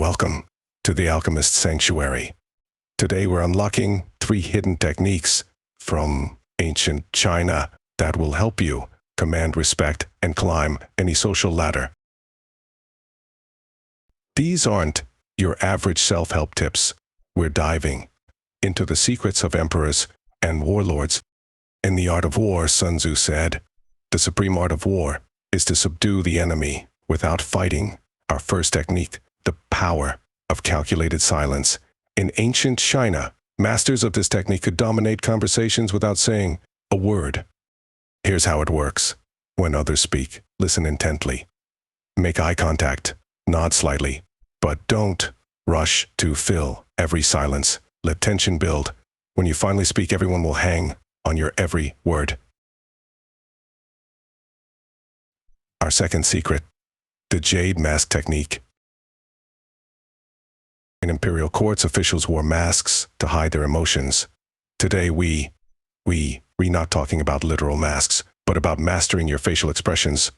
welcome to the Alchemist Sanctuary. Today we're unlocking 3 hidden techniques from ancient China that will help you command respect and climb any social ladder. These aren't your average self-help tips. We're diving into the secrets of emperors and warlords. In the art of war, Sun Tzu said, "The supreme art of war is to subdue the enemy without fighting." Our first technique, the power of calculated silence. In ancient China, masters of this technique could dominate conversations without saying a word. Here's how it works. When others speak, listen intently. Make eye contact, nod slightly, but don't rush to fill every silence. Let tension build. When you finally speak, everyone will hang on your every word. Our second secret, the jade mask technique. In imperial courts, officials wore masks to hide their emotions. Today we're not talking about literal masks, but about mastering your facial expressions.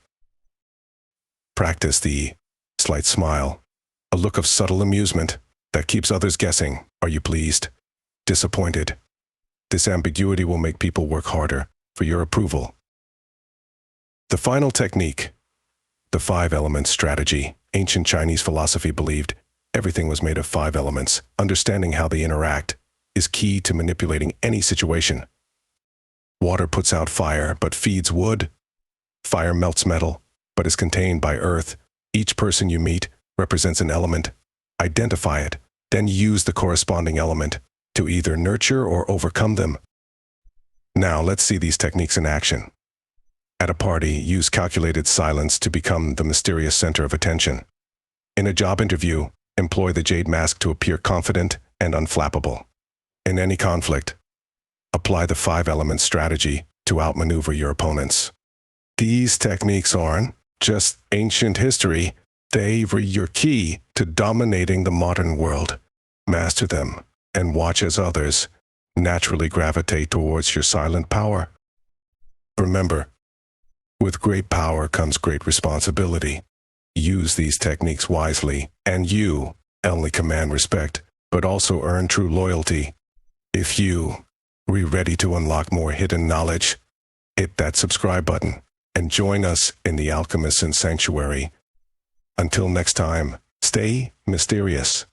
Practice the slight smile, a look of subtle amusement that keeps others guessing. Are you pleased? Disappointed? This ambiguity will make people work harder for your approval. The final technique, the 5-element strategy. Ancient Chinese philosophy believed everything was made of 5 elements. Understanding how they interact is key to manipulating any situation. Water puts out fire, but feeds wood. Fire melts metal, but is contained by earth. Each person you meet represents an element. Identify it, then use the corresponding element to either nurture or overcome them. Now let's see these techniques in action. At a party, use calculated silence to become the mysterious center of attention. In a job interview, employ the jade mask to appear confident and unflappable. In any conflict, apply the 5-element strategy to outmaneuver your opponents. These techniques aren't just ancient history, they were your key to dominating the modern world. Master them and watch as others naturally gravitate towards your silent power. Remember, with great power comes great responsibility. Use these techniques wisely, and you only command respect, but also earn true loyalty. If you are ready to unlock more hidden knowledge, hit that subscribe button and join us in the Alchemist Sanctuary. Until next time, stay mysterious.